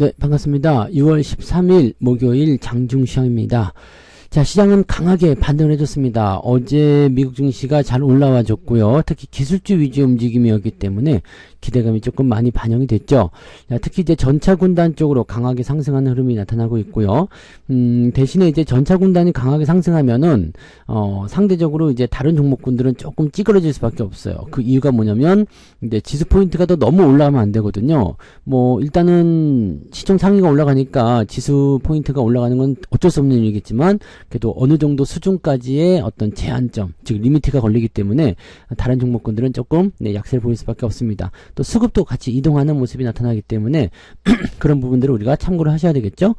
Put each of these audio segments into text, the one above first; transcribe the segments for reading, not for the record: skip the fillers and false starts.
네, 반갑습니다. 6월 13일 목요일 장중시황입니다. 자, 시장은 강하게 반등을 해줬습니다. 어제 미국 증시가 잘 올라와 줬고요. 특히 기술주 위주 움직임이었기 때문에 기대감이 조금 많이 반영이 됐죠. 자, 특히 이제 전차군단 쪽으로 강하게 상승하는 흐름이 나타나고 있고요. 대신에 이제 전차군단이 강하게 상승하면은 상대적으로 이제 다른 종목군들은 조금 찌그러질 수밖에 없어요. 그 이유가 뭐냐면 이제 지수 포인트가 더 너무 올라가면 안 되거든요. 뭐 일단은 시총 상위가 올라가니까 지수 포인트가 올라가는 건 어쩔 수 없는 일이겠지만 그래도 어느 정도 수준까지의 어떤 제한점, 즉 리미트가 걸리기 때문에 다른 종목군들은 조금 약세를 보일 수밖에 없습니다. 또 수급도 같이 이동하는 모습이 나타나기 때문에 그런 부분들을 우리가 참고를 하셔야 되겠죠.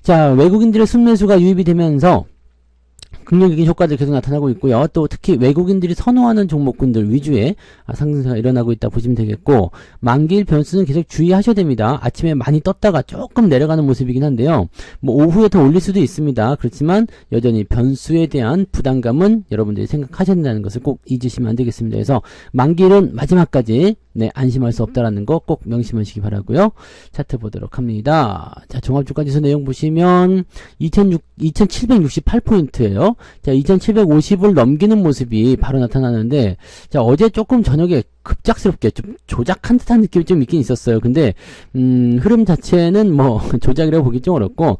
자, 외국인들의 순매수가 유입이 되면서 긍정적인 효과들이 계속 나타나고 있고요. 또 특히 외국인들이 선호하는 종목군들 위주의 상승세가 일어나고 있다 보시면 되겠고, 만기일 변수는 계속 주의하셔야 됩니다. 아침에 많이 떴다가 조금 내려가는 모습이긴 한데요. 뭐 오후에 더 올릴 수도 있습니다. 그렇지만 여전히 변수에 대한 부담감은 여러분들이 생각하셔야 된다는 것을 꼭 잊으시면 안 되겠습니다. 그래서 만기일은 마지막까지 안심할 수 없다라는 거 꼭 명심하시기 바라고요. 차트 보도록 합니다. 자, 종합주가지수 내용 보시면 2768포인트예요. 자, 2750을 넘기는 모습이 바로 나타나는데, 자, 어제 조금 저녁에 급작스럽게 좀 조작한 듯한 느낌이 좀 있긴 있었어요. 근데 흐름 자체는 뭐 조작이라고 보기 좀 어렵고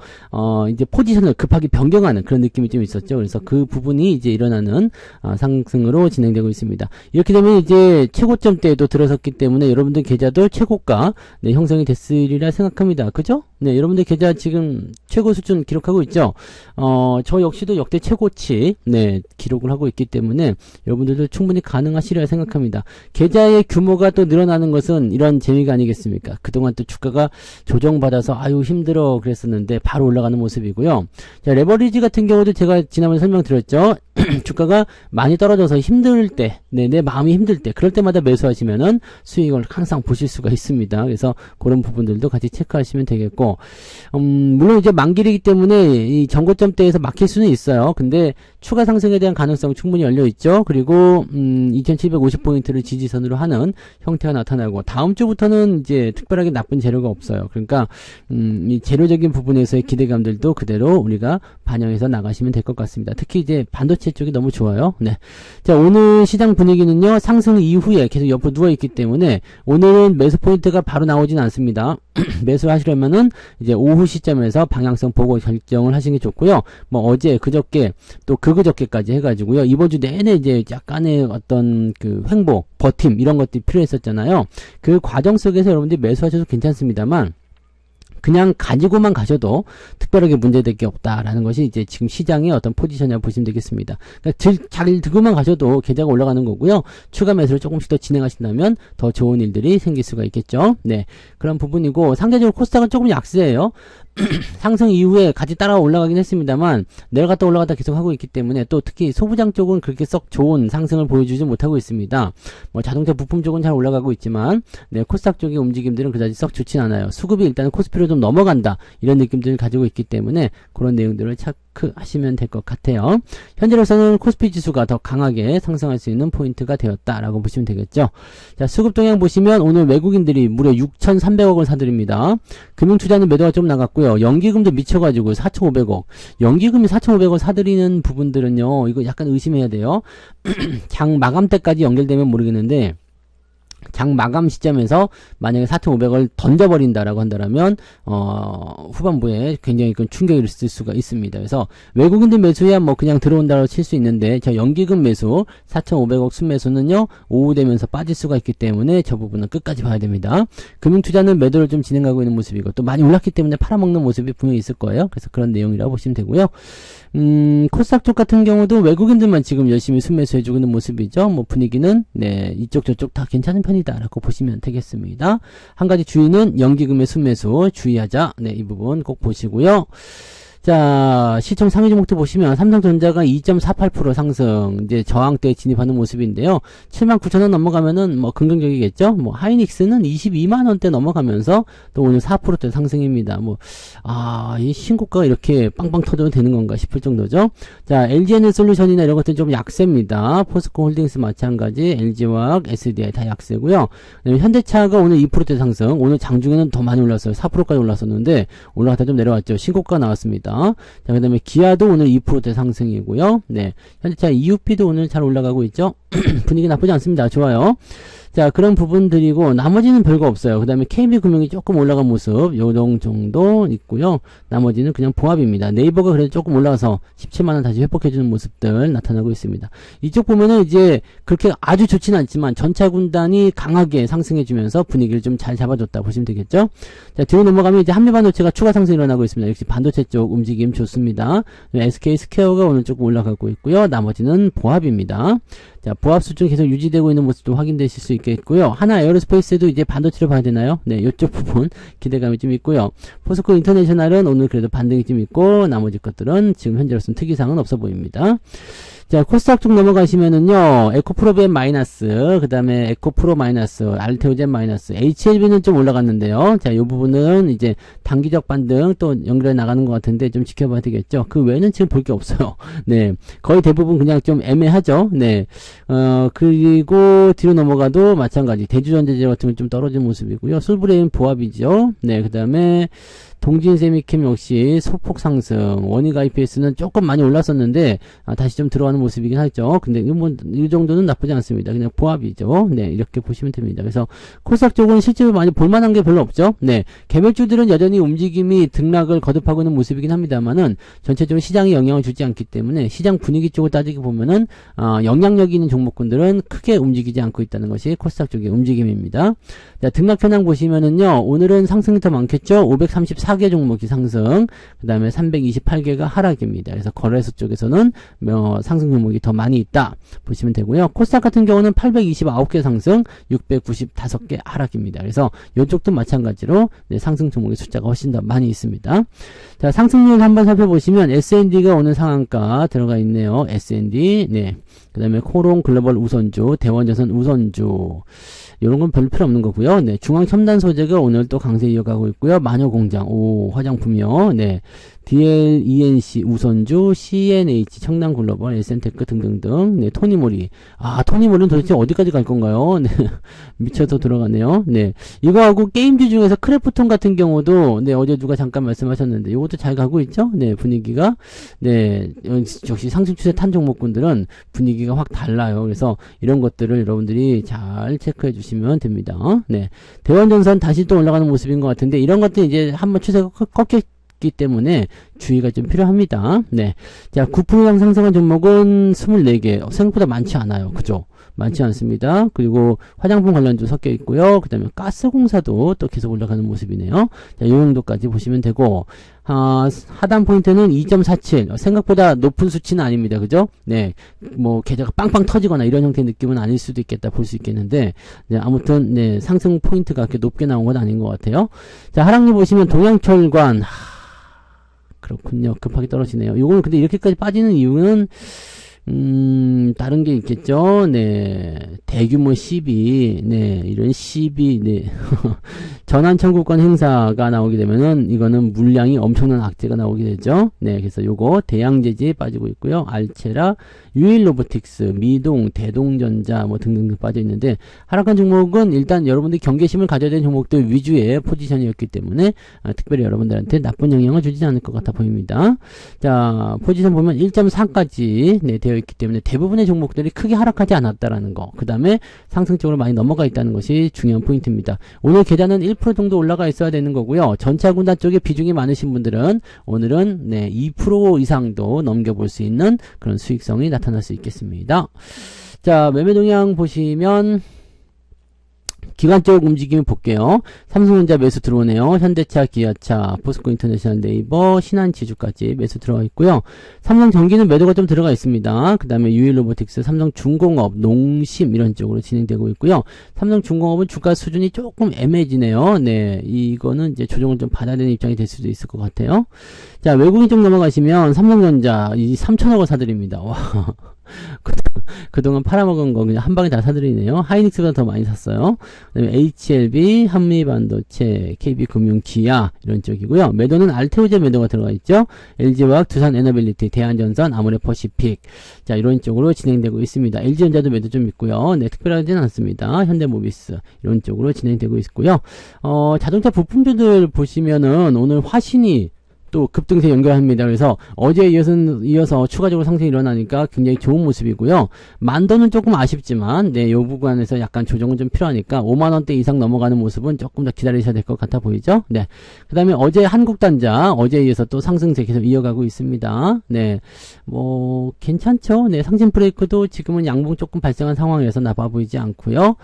이제 포지션을 급하게 변경하는 그런 느낌이 좀 있었죠. 그래서 그 부분이 이제 일어나는 상승으로 진행되고 있습니다. 이렇게 되면 이제 최고점대에도 들어섰기 때문에 여러분들 계좌도 최고가 형성이 됐으리라 생각합니다. 그죠? 네, 여러분들 계좌 지금 최고 수준 기록하고 있죠. 저 역시도 역대 최고치 기록을 하고 있기 때문에 여러분들도 충분히 가능하시리라 생각합니다. 계좌의 규모가 또 늘어나는 것은 이런 재미가 아니겠습니까? 그동안 또 주가가 조정받아서 아유 힘들어 그랬었는데 바로 올라가는 모습이고요. 자, 레버리지 같은 경우도 제가 지난번에 설명드렸죠. 주가가 많이 떨어져서 힘들 때, 내 마음이 힘들 때, 그럴 때마다 매수하시면은 수익을 항상 보실 수가 있습니다. 그래서 그런 부분들도 같이 체크하시면 되겠고, 물론 이제 만기이기 때문에 이 전고점대에서 막힐 수는 있어요. 근데 추가 상승에 대한 가능성 충분히 열려 있죠. 그리고 2750포인트를 지지선으로 하는 형태가 나타나고, 다음 주부터는 이제 특별하게 나쁜 재료가 없어요. 그러니까 이 재료적인 부분에서의 기대감들도 그대로 우리가 반영해서 나가시면 될 것 같습니다. 특히 이제 반도체 쪽이 너무 좋아요. 네. 자, 오늘 시장 분위기는요, 상승 이후에 계속 옆으로 누워있기 때문에 오늘은 매수 포인트가 바로 나오진 않습니다. 매수하시려면은 이제 오후 시점에서 방향성 보고 결정을 하시는 게 좋고요. 뭐 어제, 그저께, 또 그저께까지 해가지고요. 이번 주 내내 이제 약간의 어떤 그 횡보, 버팀, 이런 것들이 필요했었잖아요. 그 과정 속에서 여러분들이 매수하셔도 괜찮습니다만, 그냥 가지고만 가셔도 특별하게 문제될 게 없다라는 것이 이제 지금 시장의 어떤 포지션이라고 보시면 되겠습니다. 그러니까 잘 들고만 가셔도 계좌가 올라가는 거고요. 추가 매수를 조금씩 더 진행하신다면 더 좋은 일들이 생길 수가 있겠죠. 네, 그런 부분이고, 상대적으로 코스닥은 조금 약세예요. 상승 이후에 같이 따라 올라가긴 했습니다만 내려갔다 올라갔다 계속 하고 있기 때문에, 또 특히 소부장 쪽은 그렇게 썩 좋은 상승을 보여주지 못하고 있습니다. 뭐 자동차 부품 쪽은 잘 올라가고 있지만 코스닥 쪽의 움직임들은 그다지 썩 좋진 않아요. 수급이 일단 코스피로 좀 넘어간다, 이런 느낌들을 가지고 있기 때문에 그런 내용들을 체크하시면 될 것 같아요. 현재로서는 코스피 지수가 더 강하게 상승할 수 있는 포인트가 되었다라고 보시면 되겠죠. 자, 수급 동향 보시면 오늘 외국인들이 무려 6,300억을 사들입니다. 금융투자는 매도가 좀 나갔고요. 연기금도 미쳐가지고 4,500억. 연기금이 4,500억 사들이는 부분들은요, 이거 약간 의심해야 돼요. 장 마감 때까지 연결되면 모르겠는데, 장 마감 시점에서 만약에 4,500을 던져버린다라고 한다면 후반부에 굉장히 큰 충격이 있을 수가 있습니다. 그래서 외국인들 매수야 뭐 그냥 들어온다고 칠 수 있는데, 저 연기금 매수 4,500억 순매수는요 오후 되면서 빠질 수가 있기 때문에 저 부분은 끝까지 봐야 됩니다. 금융투자는 매도를 좀 진행하고 있는 모습이고, 또 많이 올랐기 때문에 팔아먹는 모습이 분명히 있을 거예요. 그래서 그런 내용이라고 보시면 되고요. 코스닥 쪽 같은 경우도 외국인들만 지금 열심히 순매수 해주고 있는 모습이죠. 뭐 분위기는 이쪽 저쪽 다 괜찮은 편이다라고 보시면 되겠습니다. 한 가지 주의는 연기금의 순매수 주의하자. 이 부분 꼭 보시고요. 자, 시총 상위 종목도 보시면 삼성전자가 2.48% 상승, 이제 저항대에 진입하는 모습인데요. 79,000원 넘어가면은 뭐 긍정적이겠죠? 뭐 하이닉스는 22만원대 넘어가면서 또 오늘 4%대 상승입니다. 뭐, 이 신고가가 이렇게 빵빵 터져도 되는 건가 싶을 정도죠. 자, LG에너솔루션이나 이런 것들은 좀 약세입니다. 포스코 홀딩스 마찬가지, LG화학, SDI 다 약세고요. 현대차가 오늘 2%대 상승, 오늘 장중에는 더 많이 올랐어요. 4%까지 올랐었는데 올라갔다 좀 내려왔죠. 신고가 나왔습니다. 자, 그 다음에 기아도 오늘 2%대 상승이고요. 네, 현대차 EUP도 오늘 잘 올라가고 있죠. 분위기 나쁘지 않습니다. 좋아요. 자, 그런 부분들이고 나머지는 별거 없어요. 그 다음에 KB금융이 조금 올라간 모습 요정 정도 있고요. 나머지는 그냥 보합입니다. 네이버가 그래도 조금 올라가서 17만원 다시 회복해주는 모습들 나타나고 있습니다. 이쪽 보면은 이제 그렇게 아주 좋지는 않지만 전차 군단이 강하게 상승해주면서 분위기를 좀 잘 잡아줬다 보시면 되겠죠. 자, 뒤로 넘어가면 이제 한미반도체가 추가 상승이 일어나고 있습니다. 역시 반도체 쪽 움직임 좋습니다. SK 스퀘어가 오늘 조금 올라가고 있고요. 나머지는 보합입니다. 자, 보합 수준 계속 유지되고 있는 모습도 확인되실 수 있겠고요. 하나 에어로스페이스도 이제 반도체를 봐야 되나요? 네, 이쪽 부분 기대감이 좀 있고요. 포스코 인터내셔널은 오늘 그래도 반등이 좀 있고 나머지 것들은 지금 현재로서는 특이사항은 없어 보입니다. 자, 코스닥 쪽 넘어가시면은요, 에코프로벤 마이너스, 그 다음에 에코프로 마이너스, 알테오젠 마이너스, HLB는 좀 올라갔는데요. 자, 이 부분은 이제 단기적 반등 또 연결해 나가는 것 같은데 좀 지켜봐야 되겠죠. 그 외에는 지금 볼 게 없어요. 네. 거의 대부분 그냥 좀 애매하죠. 네. 그리고 뒤로 넘어가도 마찬가지. 대주전자재 같은 건 좀 떨어진 모습이고요. 솔브레인 보합이죠. 네. 그 다음에 동진세미캠 역시 소폭 상승, 원익 IPS는 조금 많이 올랐었는데 다시 좀 들어가는 모습이긴 하죠. 근데 이 정도는 나쁘지 않습니다. 그냥 보합이죠. 네, 이렇게 보시면 됩니다. 그래서 코스닥 쪽은 실제로 많이 볼만한 게 별로 없죠. 네, 개별주들은 여전히 움직임이 등락을 거듭하고 있는 모습이긴 합니다만은 전체적으로 시장에 영향을 주지 않기 때문에 시장 분위기 쪽을 따지게 보면은 영향력이 있는 종목군들은 크게 움직이지 않고 있다는 것이 코스닥 쪽의 움직임입니다. 자, 등락 현황 보시면은요, 오늘은 상승이 더 많겠죠. 534개 종목이 상승, 그 다음에 328개가 하락입니다. 그래서 거래소 쪽에서는 상승 종목이 더 많이 있다 보시면 되고요. 코스닥 같은 경우는 829개 상승, 695개 하락입니다. 그래서 이쪽도 마찬가지로 상승 종목의 숫자가 훨씬 더 많이 있습니다. 자, 상승률 한번 살펴보시면 S&D가 오늘 상한가 들어가 있네요. S&D, 네. 그 다음에 코롱 글로벌 우선주, 대원전선 우선주, 이런 건 별 필요 없는 거고요. 네, 중앙첨단 소재가 오늘 또 강세 이어가고 있고요. 마녀공장, 화장품이요. 네, DLENC 우선주, CNH 청담글로벌, SN테크 등등등. 네, 토니모리. 토니모리는 도대체 어디까지 갈 건가요? 네, 미쳐서 들어가네요. 네, 이거하고 게임주 중에서 크래프톤 같은 경우도 네, 어제 누가 잠깐 말씀하셨는데 이것도 잘 가고 있죠? 네, 분위기가 네, 역시 상승 추세 탄 종목군들은 분위기가 확 달라요. 그래서 이런 것들을 여러분들이 잘 체크해 주시면 됩니다. 네, 대원전선 다시 또 올라가는 모습인 것 같은데 이런 것들 이제 한번 추세가 꺾였기 때문에 주의가 좀 필요합니다. 네, 자, 9% 이상 상승한 종목은 24개, 생각보다 많지 않아요. 그죠? 많지 않습니다. 그리고 화장품 관련주 섞여 있고요. 그 다음에 가스공사도 또 계속 올라가는 모습이네요. 자, 이 정도까지 보시면 되고, 하단 포인트는 2.47. 생각보다 높은 수치는 아닙니다. 그죠? 네. 뭐, 계좌가 빵빵 터지거나 이런 형태의 느낌은 아닐 수도 있겠다. 볼 수 있겠는데, 네. 아무튼, 네. 상승 포인트가 그렇게 높게 나온 건 아닌 것 같아요. 자, 하락률 보시면 동양철관. 그렇군요. 급하게 떨어지네요. 요거는 근데 이렇게까지 빠지는 이유는, 다른 게 있겠죠. 네. 대규모 시비, 네. 이런 시비, 네. 전환 청구권 행사가 나오게 되면은, 이거는 물량이 엄청난 악재가 나오게 되죠. 네. 그래서 요거, 대양제지 빠지고 있고요. 알체라, 유일로보틱스, 미동, 대동전자, 뭐 등등 빠져 있는데, 하락한 종목은 일단 여러분들이 경계심을 가져야 되는 종목들 위주의 포지션이었기 때문에, 특별히 여러분들한테 나쁜 영향을 주지 않을 것 같아 보입니다. 자, 포지션 보면 1.4까지, 네, 되어 있기 때문에 대부분의 종목들이 크게 하락하지 않았다라는 거. 그 다음에 상승 쪽으로 많이 넘어가 있다는 것이 중요한 포인트입니다. 오늘 계단은 1% 정도 올라가 있어야 되는 거고요. 전차 군단 쪽에 비중이 많으신 분들은 오늘은 네, 2% 이상도 넘겨볼 수 있는 그런 수익성이 나타날 수 있겠습니다. 자, 매매 동향 보시면 기관 쪽 움직임 볼게요. 삼성전자 매수 들어오네요. 현대차, 기아차, 포스코 인터내셔널, 네이버, 신한지주까지 매수 들어가 있고요. 삼성전기는 매도가 좀 들어가 있습니다. 그 다음에 유일로보틱스, 삼성중공업, 농심 이런 쪽으로 진행되고 있고요. 삼성중공업은 주가 수준이 조금 애매해지네요. 네, 이거는 이제 조정을 좀 받아야 되는 입장이 될 수도 있을 것 같아요. 자, 외국인 쪽 넘어가시면 삼성전자 이 3천억을 사드립니다. 와. 그동안 팔아먹은 거 그냥 한 방에 다 사드리네요. 하이닉스보다 더 많이 샀어요. 그다음에 HLB, 한미반도체, KB금융, 기아 이런 쪽이고요. 매도는 알테오제 매도가 들어가 있죠. LG화학, 두산에너빌리티, 대한전선, 아모레퍼시픽. 자, 이런 쪽으로 진행되고 있습니다. LG전자도 매도 좀 있고요. 네, 특별하지는 않습니다. 현대모비스 이런 쪽으로 진행되고 있고요. 자동차 부품주들 보시면은 오늘 화신이 또 급등세 연결합니다. 그래서 어제에 이어서 추가적으로 상승이 일어나니까 굉장히 좋은 모습이고요. 만도는 조금 아쉽지만 네, 요 구간에서 약간 조정은 좀 필요하니까 5만원대 이상 넘어가는 모습은 조금 더 기다리셔야 될 것 같아 보이죠. 네. 그 다음에 어제 한국단자 어제에 이어서 또 상승세 계속 이어가고 있습니다. 네. 뭐 괜찮죠. 네. 상승 브레이크도 지금은 양봉 조금 발생한 상황이라서 나빠 보이지 않고요.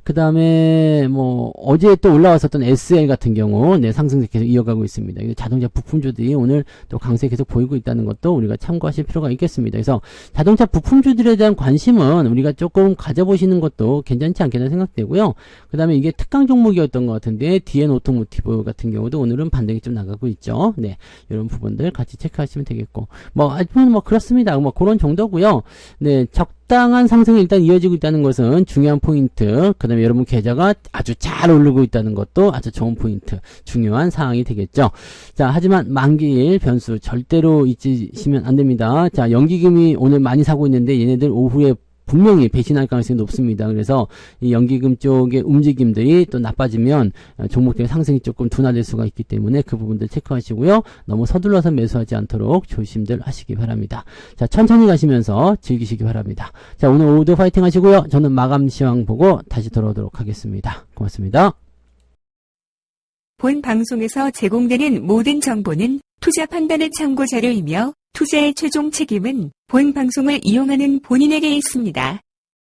그 다음에 뭐 어제 또 올라왔었던 SL 같은 경우 네, 상승세 계속 이어가고 있습니다. 이거 자동차 부품주들이 오늘 또 강세 계속 보이고 있다는 것도 우리가 참고하실 필요가 있겠습니다. 그래서 자동차 부품주들에 대한 관심은 우리가 조금 가져보시는 것도 괜찮지 않겠나 생각되고요. 그 다음에 이게 특강 종목이었던 것 같은데 DN 오토모티브 같은 경우도 오늘은 반등이 좀 나가고 있죠. 네, 이런 부분들 같이 체크하시면 되겠고 뭐 그렇습니다. 뭐 그런 정도고요. 네, 적당한 상승이 일단 이어지고 있다는 것은 중요한 포인트. 그 다음에 여러분 계좌가 아주 잘 오르고 있다는 것도 아주 좋은 포인트. 중요한 사항이 되겠죠. 자, 하지만 만기일 변수 절대로 잊으시면 안 됩니다. 자, 연기금이 오늘 많이 사고 있는데 얘네들 오후에 분명히 배신할 가능성이 높습니다. 그래서 이 연기금 쪽의 움직임들이 또 나빠지면 종목들의 상승이 조금 둔화될 수가 있기 때문에 그 부분들 체크하시고요. 너무 서둘러서 매수하지 않도록 조심들 하시기 바랍니다. 자, 천천히 가시면서 즐기시기 바랍니다. 자, 오늘 오후도 파이팅 하시고요. 저는 마감 시황 보고 다시 돌아오도록 하겠습니다. 고맙습니다. 본 방송에서 제공되는 모든 정보는 투자 판단의 참고 자료이며 투자의 최종 책임은 본 방송을 이용하는 본인에게 있습니다.